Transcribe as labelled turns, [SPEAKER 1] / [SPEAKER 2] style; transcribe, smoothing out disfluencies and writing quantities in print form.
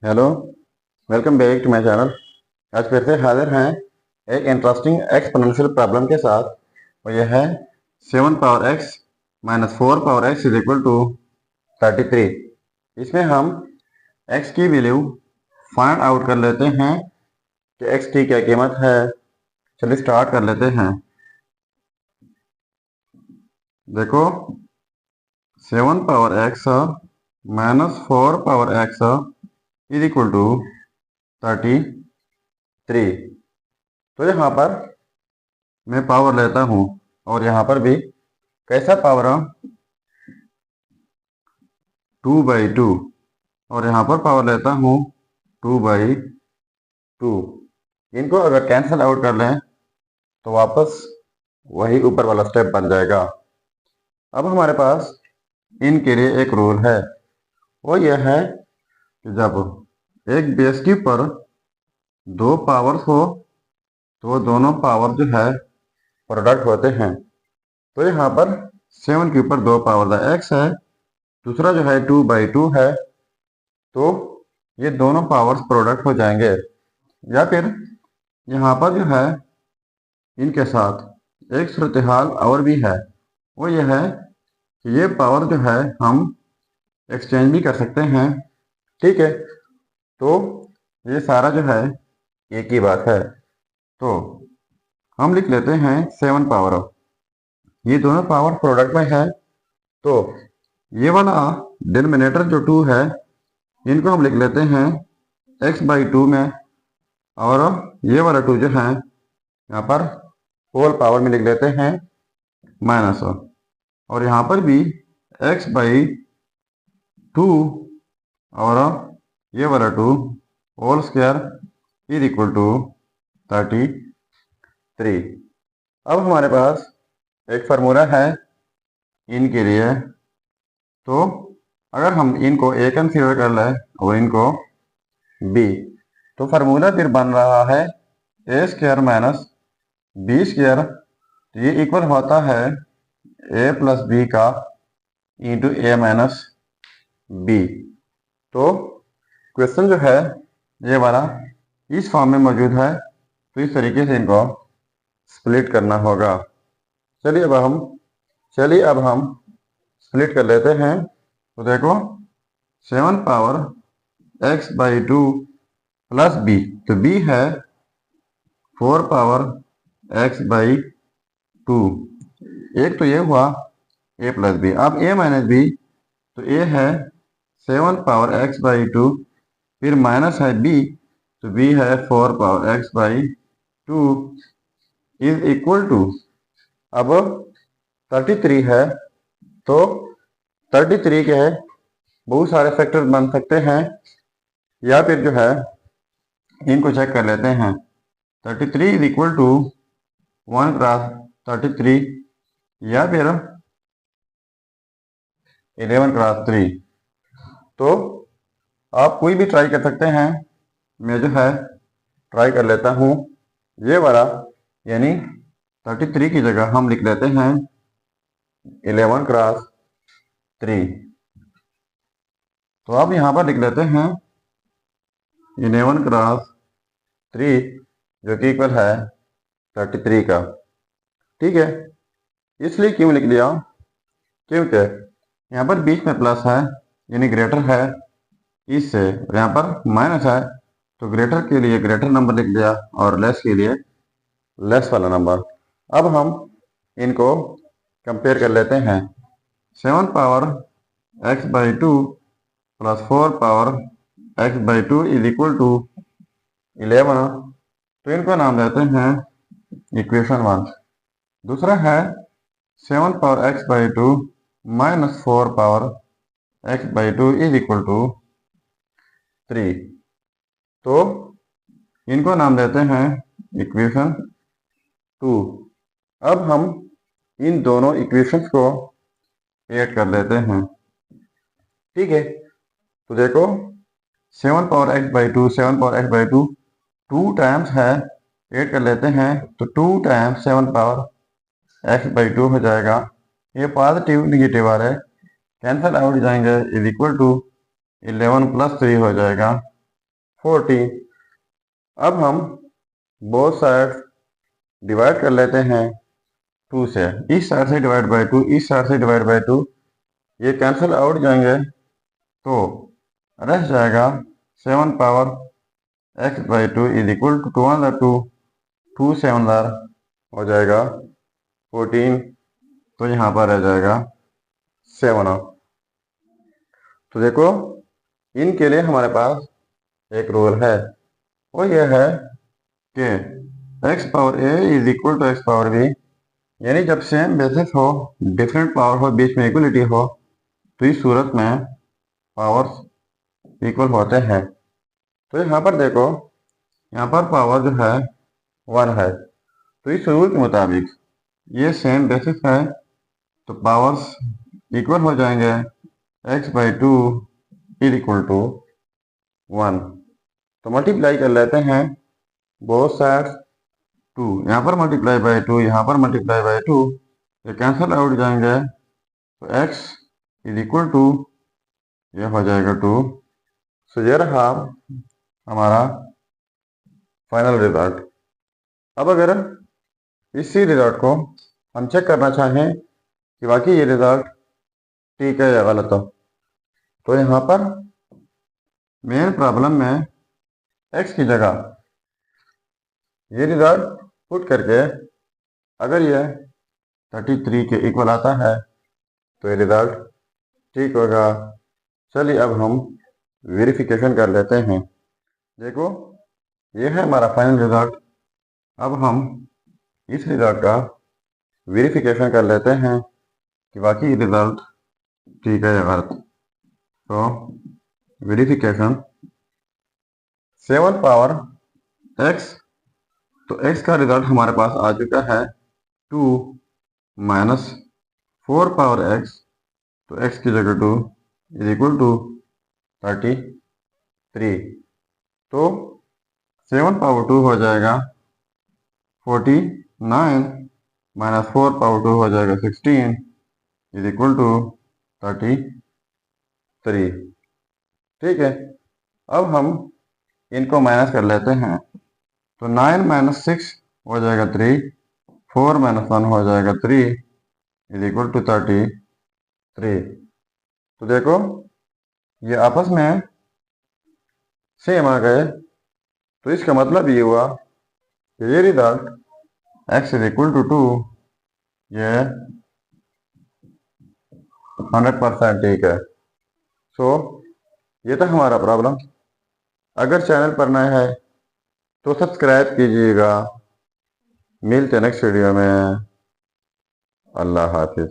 [SPEAKER 1] Hello. Welcome back to my channel. आज फिर से हाजिर हैं एक इंटरेस्टिंग एक्सपोनेंशियल प्रॉब्लम के साथ और यह है 7 power x minus 4 power x is equal to 33। इसमें हम एक्स की वैल्यू फाइंड आउट कर लेते हैं कि एक्स की क्या कीमत है। चलिए स्टार्ट कर लेते हैं। देखो 7 power x minus 4 power x is equal to 33। तो यहाँ पर मैं पावर लेता हूँ और यहाँ पर भी कैसा पावर है 2/2 और यहाँ पर पावर लेता हूँ 2/2। इनको अगर कैंसिल आउट कर लें तो वापस वही ऊपर वाला स्टेप बन जाएगा। अब हमारे पास इनके लिए एक रूल है, वो यह है कि जब एक बेस के ऊपर दो पावर्स हो तो दोनों पावर जो है प्रोडक्ट होते हैं। तो यहाँ पर 7 के ऊपर दो पावर का एक्स है, दूसरा जो है 2/2 है, तो ये दोनों पावर्स प्रोडक्ट हो जाएंगे। या फिर यहाँ पर जो है इनके साथ एक सूरत हाल और भी है, वो यह है कि ये पावर जो है हम एक्सचेंज भी कर सकते हैं। ठीक है, तो ये सारा जो है एक ही बात है। तो हम लिख लेते हैं 7 पावर, ये दोनों पावर प्रोडक्ट में है, तो ये वाला डिनोमिनेटर जो 2 है इनको हम लिख लेते हैं x/2 में, और ये वाला 2 जो है यहाँ पर होल पावर में लिख लेते हैं माइनस, और यहाँ पर भी x/2 और ये वाला 2 whole square is equal to 33। अब हमारे पास एक फार्मूला है इनके लिए, तो अगर हम इनको ए कंसीडर कर लें और इनको बी, तो फार्मूला फिर बन रहा है ए स्क्वायर माइनस बी स्क्वायर। तो ये इक्वल होता है ए प्लस बी का इंटू ए माइनस बी। तो क्वेश्चन जो है ये वाला इस फॉर्म में मौजूद है, तो इस तरीके से इनको स्प्लिट करना होगा। चलिए अब हम स्प्लिट कर लेते हैं। तो देखो 7 पावर x/2 प्लस बी, तो बी है 4 पावर x/2। एक तो ये हुआ a प्लस बी, अब a माइनस बी, तो a है 7 पावर x/2, फिर माइनस है b, तो b है 4 power x/2 is equal to, अब 33 है, तो 33 के बहुत सारे फैक्टर बन सकते हैं, या फिर जो है इनको चेक कर लेते हैं। 33 इज इक्वल टू 1 क्रॉस 33 या फिर 11 क्रॉस 3। तो आप कोई भी ट्राई कर सकते हैं, मैं जो है ट्राई कर लेता हूँ ये वाला, यानी 33 की जगह हम लिख लेते हैं 11 क्रॉस 3। तो आप यहाँ पर लिख लेते हैं 11 क्रॉस 3, जो कि इक्वल है 33 का। ठीक है, इसलिए क्यों लिख लिया, क्योंकि यहाँ पर बीच में प्लस है यानी ग्रेटर है इससे, और यहाँ पर माइनस है तो ग्रेटर के लिए ग्रेटर नंबर लिख लिया और लेस के लिए लेस वाला नंबर। अब हम इनको कंपेयर कर लेते हैं। 7 power x/2 plus 4 power x/2 is equal to 11, तो इनको नाम देते हैं इक्वेशन 1। दूसरा है 7 power x/2 minus 4 power x/2 is equal to 3, तो इनको नाम देते हैं इक्वेशन 2। अब हम इन दोनों इक्वेशंस को ऐड कर लेते हैं। ठीक है, तो देखो 7 power x/2 7 power x/2 2 times है, ऐड कर लेते हैं तो 2 टाइम्स 7 पावर x/2 हो जाएगा। ये पॉजिटिव निगेटिव वाले कैंसल आउट जाएंगे, इज इक्वल टू 11 प्लस 3 हो जाएगा 14। अब हम बोथ साइड डिवाइड कर लेते हैं 2 से। इस साइड से डिवाइड बाय 2, इस साइड से डिवाइड बाय 2, ये कैंसिल आउट जाएंगे तो रह जाएगा 7 power x by 2 is equal to 2 अंदर 2, 2 7 अंदर हो जाएगा 14, तो यहाँ पर रह जाएगा 7। तो देखो इनके लिए हमारे पास एक रूल है, वो ये है कि x power a is equal to x power b, यानी जब सेम बेसिस हो, डिफरेंट पावर हो, बीच में इक्वलिटी हो, तो इस सूरत में पावर्स इक्वल होते हैं। तो यहाँ पर देखो, यहाँ पर पावर जो है 1 है, तो इस रूल के मुताबिक ये सेम बेसिस है तो पावर्स इक्वल हो जाएंगे, x by 2 is equal to 1। तो मल्टीप्लाई कर लेते हैं बोथ साइड्स 2, यहाँ पर मल्टीप्लाई बाय 2, यहाँ पर मल्टीप्लाई बाय 2, ये कैंसिल आउट जाएंगे तो x इज इक्वल टू, ये हो जाएगा 2। सो ये रहा हमारा फाइनल रिजल्ट। अब अगर इसी रिजल्ट को हम चेक करना चाहें कि वाकई ये रिजल्ट ठीक है या गलत हो, तो यहाँ पर मेन प्रॉब्लम में x की जगह ये रिजल्ट पुट करके अगर ये 33 के इक्वल आता है तो ये रिजल्ट ठीक होगा। चलिए अब हम वेरिफिकेशन कर लेते हैं। देखो ये है हमारा फाइनल रिजल्ट। अब हम इस रिजल्ट का वेरिफिकेशन कर लेते हैं कि वाकई रिजल्ट ठीक है या गलत। तो वेरिफिकेशन 7 पावर x, तो x का रिजल्ट हमारे पास आ चुका है 2 माइनस 4 पावर x, तो x की जगह 2 इज इक्वल टू 33। तो 7 पावर 2 हो जाएगा 49 माइनस 4 पावर 2 हो जाएगा 16 इज इक्वल टू 33। ठीक है, अब हम इनको माइनस कर लेते हैं तो 9 माइनस 6 हो जाएगा 3, 4 माइनस 1 हो जाएगा 3 इज इक्वल टू 33। तो देखो ये आपस में सेम आ गए, तो इसका मतलब ये हुआ कि ये result x is equal to 2 ये 100% ठीक है। सो ये था हमारा प्रॉब्लम। अगर चैनल पर नए है तो सब्सक्राइब कीजिएगा। मिलते हैं नेक्स्ट वीडियो में। अल्लाह हाफिज।